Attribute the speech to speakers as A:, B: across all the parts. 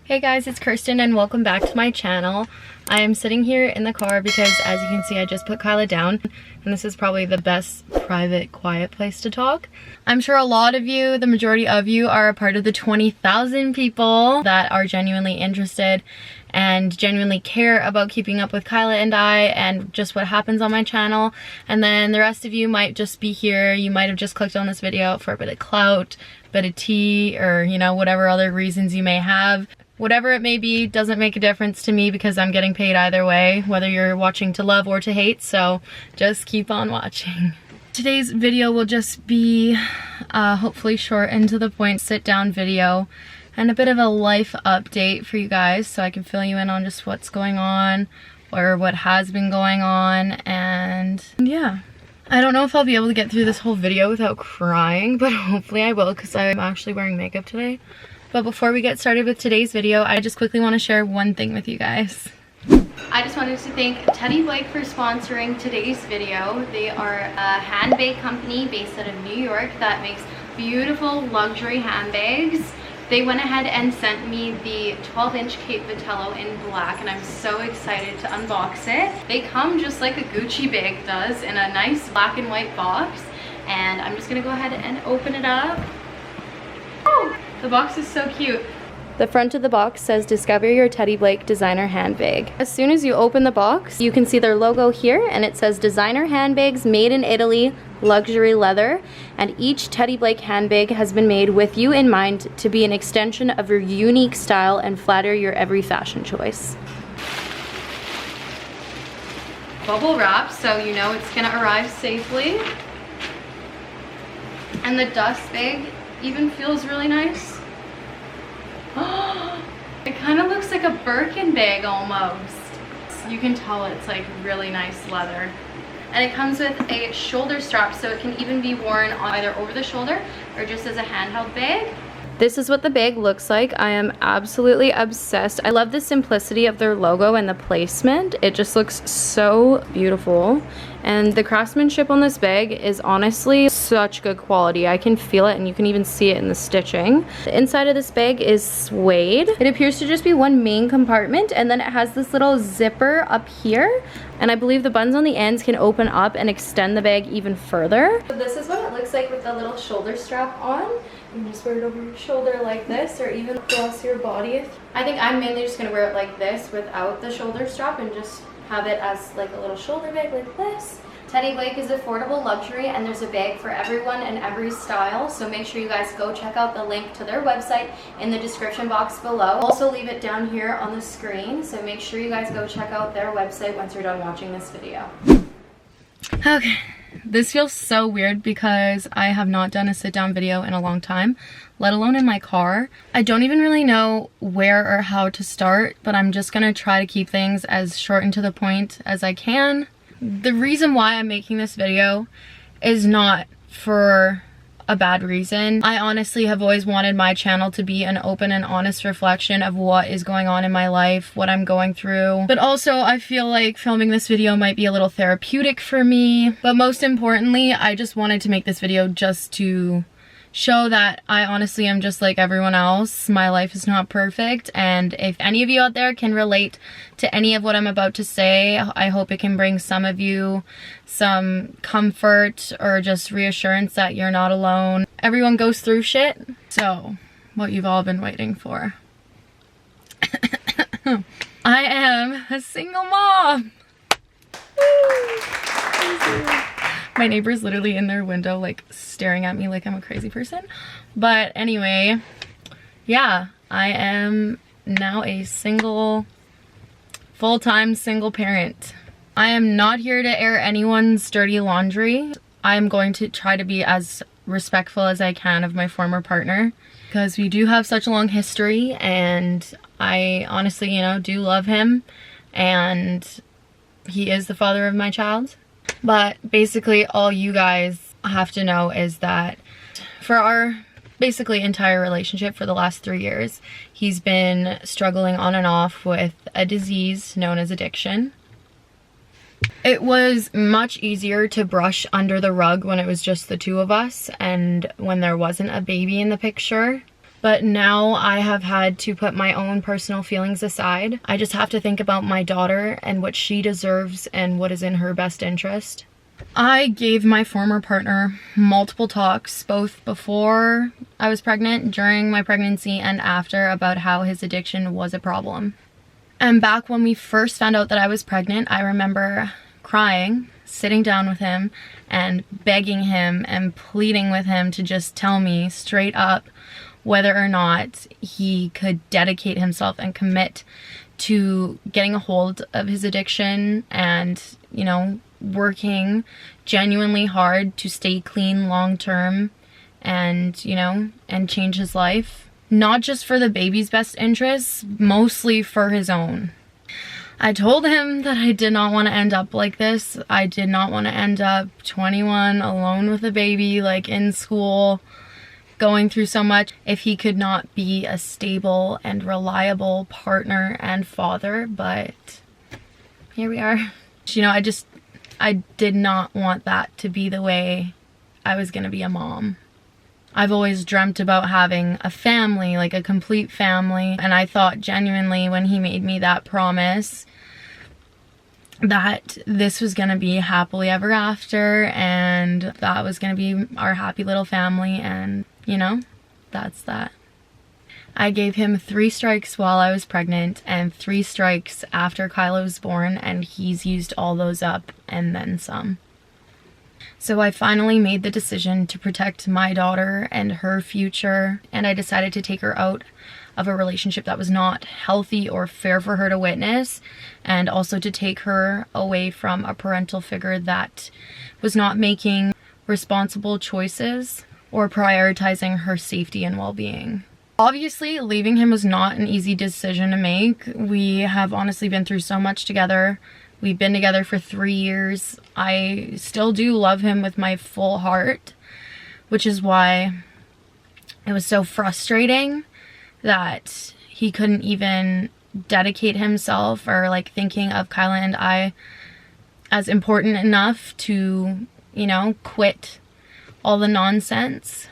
A: Hey guys, it's Kirsten and welcome back to my channel. I am sitting here in the car because as you can see I just put Kailah down and this is probably the best private quiet place to talk. I'm sure a lot of you, the majority of you, are a part of the 20,000 people that are genuinely interested and genuinely care about keeping up with Kailah and I and just what happens on my channel. And then the rest of you might just be here. You might have just clicked on this video for a bit of clout, bit of tea, or you know, whatever other reasons you may have. Whatever it may be doesn't make a difference to me because I'm getting paid either way, whether you're watching to love or to hate, so just keep on watching. Today's video will just be hopefully short and to the point sit down video and a bit of a life update for you guys so I can fill you in on just what's going on or what has been going on. And yeah, I don't know if I'll be able to get through this whole video without crying, but hopefully I will because I'm actually wearing makeup today. But before we get started with today's video, I just quickly want to share one thing with you guys. I just wanted to thank Teddy Blake for sponsoring today's video. They are a handbag company based out of New York that makes beautiful luxury handbags. They went ahead and sent me the 12-inch Cape Vitello in black and I'm so excited to unbox it. They come just like a Gucci bag does in a nice black and white box. And I'm just gonna go ahead and open it up. Oh! The box is so cute. The front of the box says Discover Your Teddy Blake Designer Handbag. As soon as you open the box, you can see their logo here and it says Designer Handbags Made in Italy, Luxury Leather. And each Teddy Blake handbag has been made with you in mind to be an extension of your unique style and flatter your every fashion choice. Bubble wrap, so you know it's gonna arrive safely. And the dust bag even feels really nice. It kind of looks like a Birkin bag almost. You can tell it's like really nice leather. And it comes with a shoulder strap so it can even be worn on either over the shoulder or just as a handheld bag. This is what the bag looks like. I am absolutely obsessed. I love the simplicity of their logo and the placement. It just looks so beautiful. And the craftsmanship on this bag is honestly such good quality. I can feel it and you can even see it in the stitching. The inside of this bag is suede. It appears to just be one main compartment and then it has this little zipper up here. And I believe the buttons on the ends can open up and extend the bag even further. So this is what it looks like with the little shoulder strap on. You can just wear it over your shoulder like this or even across your body. I think I'm mainly just gonna wear it like this without the shoulder strap and just have it as like a little shoulder bag like this. Teddy Blake is affordable luxury and there's a bag for everyone and every style, so make sure you guys go check out the link to their website in the description box below. I'll also leave it down here on the screen, so make sure you guys go check out their website once you're done watching this video. Okay, this feels so weird because I have not done a sit down video in a long time, let alone in my car. I don't even really know where or how to start, but I'm just gonna try to keep things as short and to the point as I can. The reason why I'm making this video is not for a bad reason. I honestly have always wanted my channel to be an open and honest reflection of what is going on in my life, what I'm going through. But also I feel like filming this video might be a little therapeutic for me. But most importantly, I just wanted to make this video just to show that I honestly am just like everyone else. My life is not perfect, and if any of you out there can relate to any of what I'm about to say, I hope it can bring some of you some comfort or just reassurance that you're not alone. Everyone goes through shit. So, what you've all been waiting for. I am a single mom! My neighbor's literally in their window like staring at me like I'm a crazy person. But anyway, yeah, I am now a single, full-time single parent. I am not here to air anyone's dirty laundry. I'm going to try to be as respectful as I can of my former partner because we do have such a long history and I honestly, you know, do love him and he is the father of my child. But basically all you guys have to know is that for our basically entire relationship for the last 3 years, he's been struggling on and off with a disease known as addiction. It was much easier to brush under the rug when it was just the two of us and when there wasn't a baby in the picture. But now I have had to put my own personal feelings aside. I just have to think about my daughter and what she deserves and what is in her best interest. I gave my former partner multiple talks, both before I was pregnant, during my pregnancy, and after, about how his addiction was a problem. And back when we first found out that I was pregnant, I remember crying, sitting down with him, and begging him and pleading with him to just tell me straight up whether or not he could dedicate himself and commit to getting a hold of his addiction and, you know, working genuinely hard to stay clean long term and, you know, and change his life. Not just for the baby's best interests, mostly for his own. I told him that I did not want to end up like this. I did not want to end up 21, alone with a baby, like in school, going through so much, if he could not be a stable and reliable partner and father. But here we are. You know, I did not want that to be the way I was gonna be a mom. I've always dreamt about having a family, like a complete family, and I thought genuinely when he made me that promise that this was gonna be happily ever after and that was gonna be our happy little family, and you know, that's that. I gave him 3 strikes while I was pregnant and 3 strikes after Kailah was born, and he's used all those up and then some. So I finally made the decision to protect my daughter and her future, and I decided to take her out of a relationship that was not healthy or fair for her to witness, and also to take her away from a parental figure that was not making responsible choices or prioritizing her safety and well-being. Obviously, leaving him was not an easy decision to make. We have honestly been through so much together. We've been together for 3 years. I still do love him with my full heart, which is why it was so frustrating that he couldn't even dedicate himself or like thinking of Kailah and I as important enough to, you know, quit all the nonsense.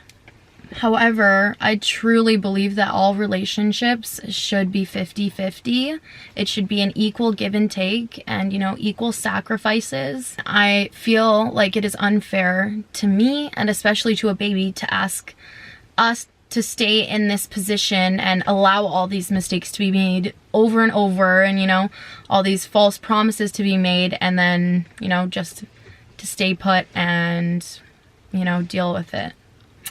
A: However, I truly believe that all relationships should be 50-50. It should be an equal give and take and, you know, equal sacrifices. I feel like it is unfair to me, and especially to a baby, to ask us to stay in this position and allow all these mistakes to be made over and over, and, you know, all these false promises to be made, and then, you know, just to stay put and, you know, deal with it.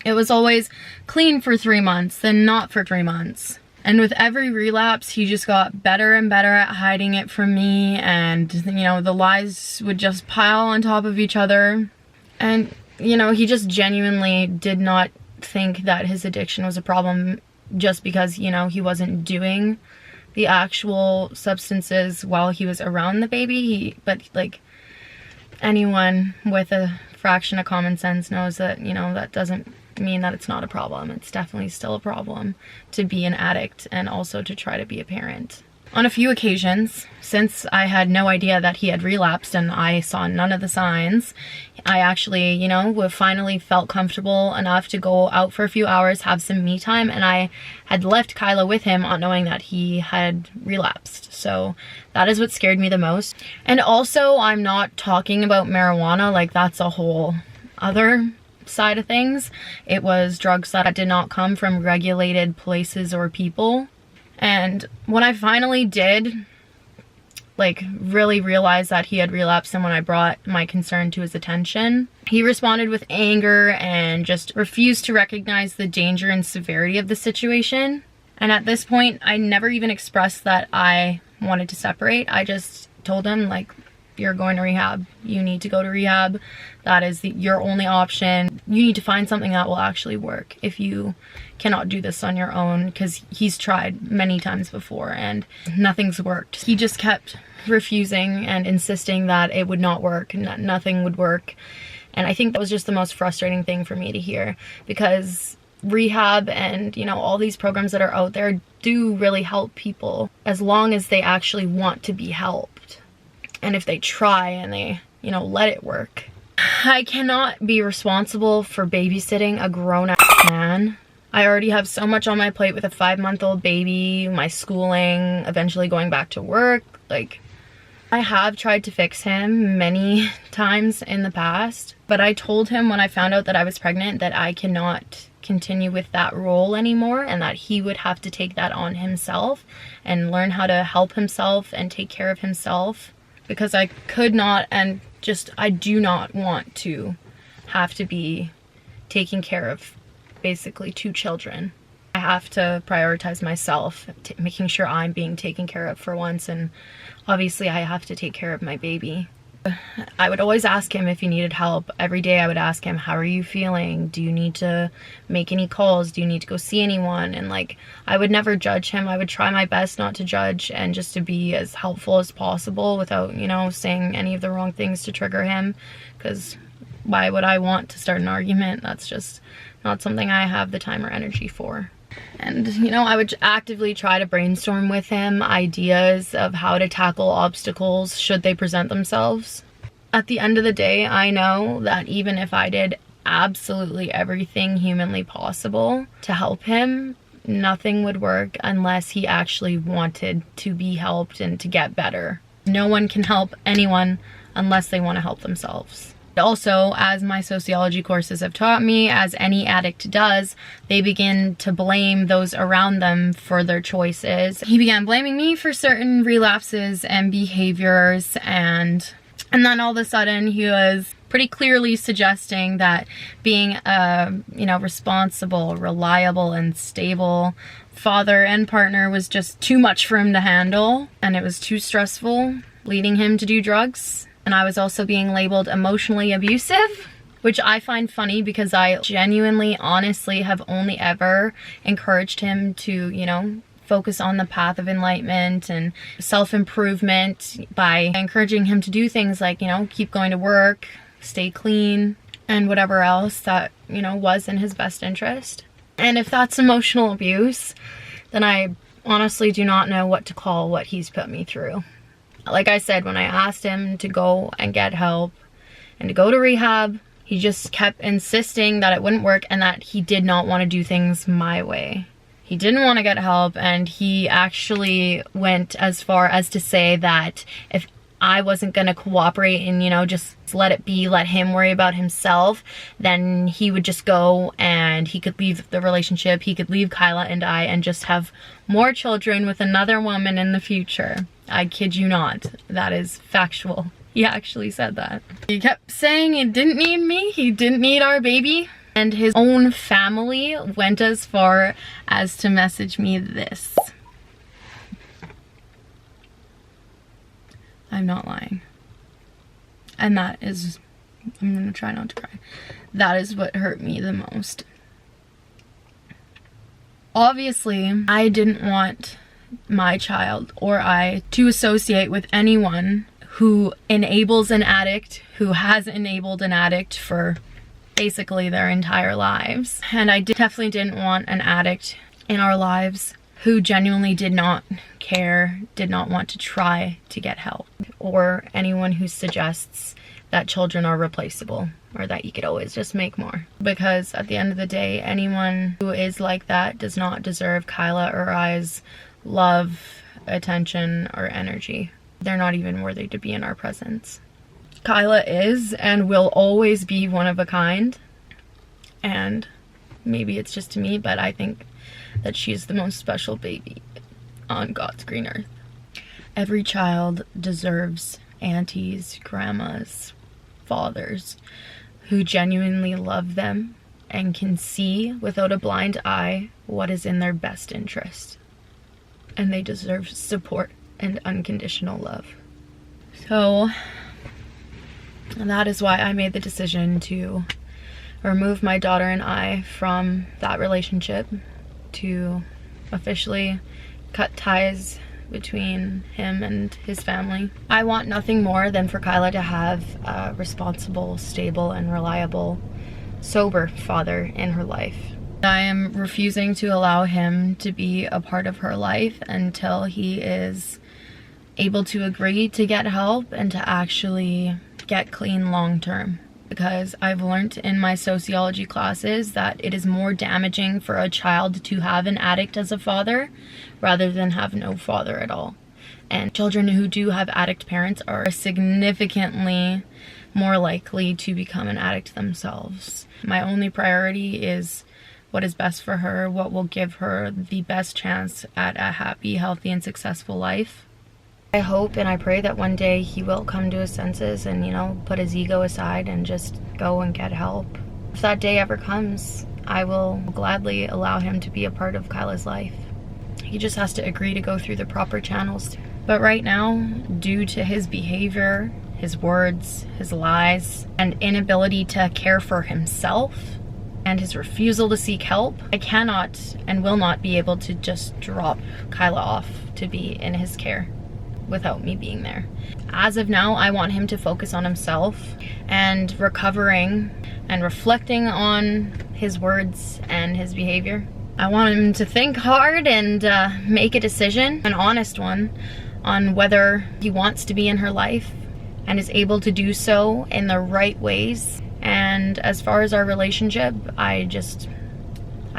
A: It was always clean for 3 months, then not for 3 months. And with every relapse, he just got better and better at hiding it from me, and, you know, the lies would just pile on top of each other. And, you know, he just genuinely did not think that his addiction was a problem just because, you know, he wasn't doing the actual substances while he was around the baby. But, like, anyone with a fraction of common sense knows that, you know, that doesn't mean that it's not a problem. It's definitely still a problem to be an addict and also to try to be a parent. On a few occasions, since I had no idea that he had relapsed and I saw none of the signs, I actually, you know, finally felt comfortable enough to go out for a few hours, have some me time, and I had left Kailah with him not knowing that he had relapsed. So that is what scared me the most. And also, I'm not talking about marijuana, like that's a whole other side of things. It was drugs that did not come from regulated places or people. And when I finally did, like, really realize that he had relapsed, and when I brought my concern to his attention, he responded with anger and just refused to recognize the danger and severity of the situation. And at this point, I never even expressed that I wanted to separate. I just told him, like, you're going to rehab. You need to go to rehab. That is your only option. You need to find something that will actually work if you cannot do this on your own, because he's tried many times before and nothing's worked. He just kept refusing and insisting that it would not work, nothing would work. And I think that was just the most frustrating thing for me to hear, because rehab and, you know, all these programs that are out there do really help people as long as they actually want to be helped. And if they try and they, you know, let it work. I cannot be responsible for babysitting a grown-ass man I already have so much on my plate with a 5-month-old baby, my schooling, eventually going back to work. Like, I have tried to fix him many times in the past, but I told him when I found out that I was pregnant that I cannot continue with that role anymore, and that he would have to take that on himself and learn how to help himself and take care of himself, because I could not, and just I do not want to have to be taking care of basically 2 children. I have to prioritize myself, making sure I'm being taken care of for once, and obviously I have to take care of my baby. I would always ask him if he needed help. Every day I would ask him, how are you feeling? Do you need to make any calls? Do you need to go see anyone? And like, I would never judge him. I would try my best not to judge and just to be as helpful as possible without, you know, saying any of the wrong things to trigger him, because why would I want to start an argument? That's just not something I have the time or energy for. And, you know, I would actively try to brainstorm with him ideas of how to tackle obstacles should they present themselves. At the end of the day, I know that even if I did absolutely everything humanly possible to help him, nothing would work unless he actually wanted to be helped and to get better. No one can help anyone unless they want to help themselves. Also, as my sociology courses have taught me, as any addict does, they begin to blame those around them for their choices. He began blaming me for certain relapses and behaviors, and then all of a sudden he was pretty clearly suggesting that being a, you know, responsible, reliable, and stable father and partner was just too much for him to handle, and it was too stressful, leading him to do drugs. And I was also being labeled emotionally abusive, which I find funny because I genuinely, honestly have only ever encouraged him to, you know, focus on the path of enlightenment and self-improvement by encouraging him to do things like, you know, keep going to work, stay clean, and whatever else that, you know, was in his best interest. And if that's emotional abuse, then I honestly do not know what to call what he's put me through. Like I said, when I asked him to go and get help and to go to rehab, he just kept insisting that it wouldn't work and that he did not want to do things my way. He didn't want to get help, and he actually went as far as to say that if I wasn't going to cooperate and, you know, just let it be, let him worry about himself, then he would just go and he could leave the relationship, he could leave Kailah and I and just have more children with another woman in the future. I kid you not. That is factual. He actually said that. He kept saying he didn't need me, he didn't need our baby, and his own family went as far as to message me this. I'm not lying. And that is, I'm gonna try not to cry. That is what hurt me the most. Obviously, I didn't want my child or I to associate with anyone who enables an addict, who has enabled an addict for basically their entire lives. And I definitely didn't want an addict in our lives who genuinely did not care, did not want to try to get help, or anyone who suggests that children are replaceable or that you could always just make more. Because at the end of the day, anyone who is like that does not deserve Kailah or I's love, attention, or energy. They're not even worthy to be in our presence. Kailah is and will always be one of a kind, and maybe it's just to me, but I think that she's the most special baby on God's green earth. Every child deserves aunties, grandmas, fathers who genuinely love them and can see without a blind eye what is in their best interest. And they deserve support and unconditional love. So that is why I made the decision to remove my daughter and I from that relationship, to officially cut ties between him and his family. I want nothing more than for Kailah to have a responsible, stable, and reliable, sober father in her life. I am refusing to allow him to be a part of her life until he is able to agree to get help and to actually get clean long term. because I've learned in my sociology classes that it is more damaging for a child to have an addict as a father rather than have no father at all. And children who do have addict parents are significantly more likely to become an addict themselves. My only priority is what is best for her, what will give her the best chance at a happy, healthy, and successful life. I hope and I pray that one day he will come to his senses and, you know, put his ego aside and just go and get help. If that day ever comes, I will gladly allow him to be a part of Kailah's life. He just has to agree to go through the proper channels. But right now, due to his behavior, his words, his lies, and inability to care for himself, and his refusal to seek help, I cannot and will not be able to just drop Kailah off to be in his care without me being there. As of now, I want him to focus on himself and recovering and reflecting on his words and his behavior. I want him to think hard and make a decision, an honest one, on whether he wants to be in her life and is able to do so in the right ways. And as far as our relationship, I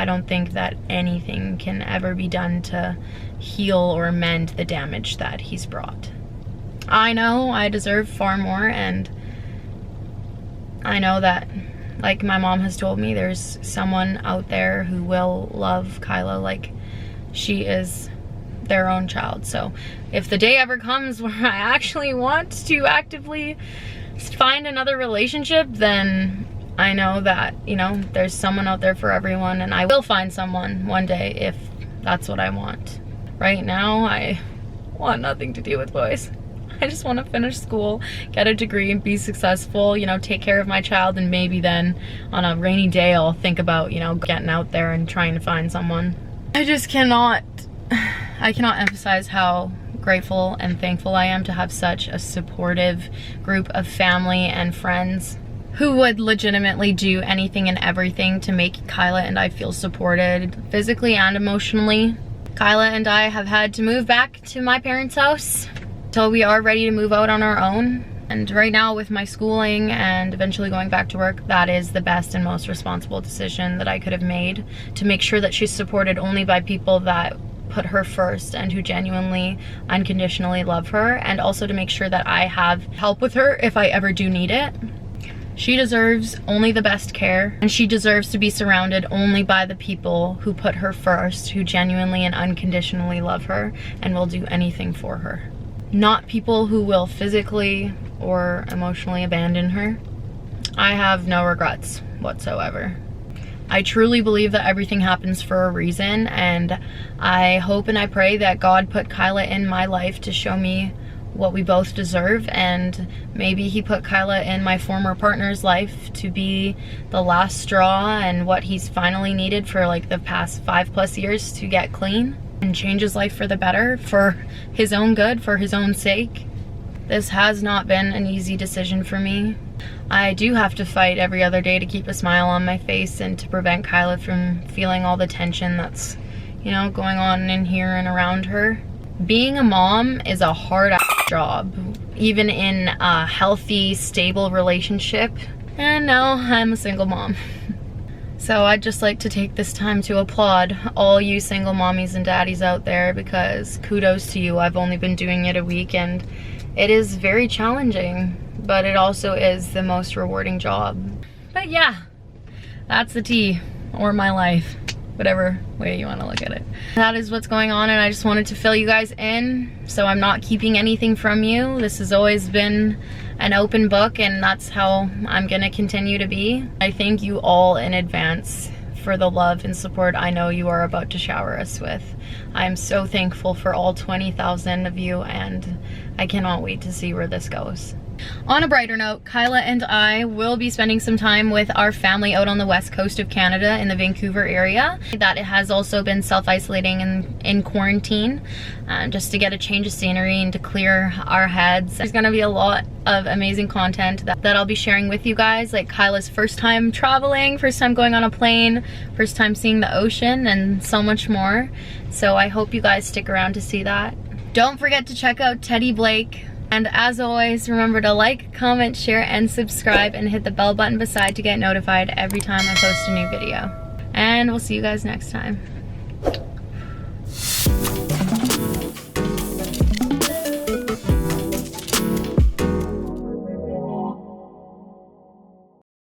A: don't think that anything can ever be done to heal or mend the damage that he's brought. I know I deserve far more, and I know that, like my mom has told me, there's someone out there who will love Kailah like she is their own child. So if the day ever comes where I actually want to actively find another relationship, then I know that, you know, there's someone out there for everyone, and I will find someone one day if that's what I want. Right now, I want nothing to do with boys. I just want to finish school, get a degree, and be successful, you know, take care of my child, and maybe then on a rainy day I'll think about, you know, getting out there and trying to find someone. I cannot emphasize how grateful and thankful I am to have such a supportive group of family and friends who would legitimately do anything and everything to make Kailah and I feel supported physically and emotionally. Kailah and I have had to move back to my parents' house until we are ready to move out on our own. And right now, with my schooling and eventually going back to work, that is the best and most responsible decision that I could have made, to make sure that she's supported only by people that put her first and who genuinely, unconditionally love her, and also to make sure that I have help with her if I ever do need it. She deserves only the best care, and she deserves to be surrounded only by the people who put her first, who genuinely and unconditionally love her and will do anything for her. Not people who will physically or emotionally abandon her. I have no regrets whatsoever. I truly believe that everything happens for a reason, and I hope and I pray that God put Kailah in my life to show me what we both deserve, and maybe he put Kailah in my former partner's life to be the last straw and what he's finally needed for like the past 5+ years to get clean and change his life for the better, for his own good, for his own sake. This has not been an easy decision for me. I do have to fight every other day to keep a smile on my face and to prevent Kailah from feeling all the tension that's, you know, going on in here and around her. Being a mom is a hard job, even in a healthy, stable relationship. And now I'm a single mom. So I'd just like to take this time to applaud all you single mommies and daddies out there, because kudos to you. I've only been doing it a week and it is very challenging, but it also is the most rewarding job. But yeah, that's the tea, or my life, whatever way you want to look at it. That is what's going on, and I just wanted to fill you guys in so I'm not keeping anything from you. This has always been an open book, and that's how I'm gonna continue to be. I thank you all in advance for the love and support I know you are about to shower us with. I'm so thankful for all 20,000 of you, and I cannot wait to see where this goes. On a brighter note, Kailah and I will be spending some time with our family out on the west coast of Canada in the Vancouver area. That it has also been self-isolating in quarantine, just to get a change of scenery and to clear our heads. There's gonna be a lot of amazing content that I'll be sharing with you guys, like Kailah's first time traveling, first time going on a plane, first time seeing the ocean, and so much more. So I hope you guys stick around to see that. Don't forget to check out Teddy Blake And as always, remember to like, comment, share, and subscribe, and hit the bell button beside to get notified every time I post a new video. And we'll see you guys next time.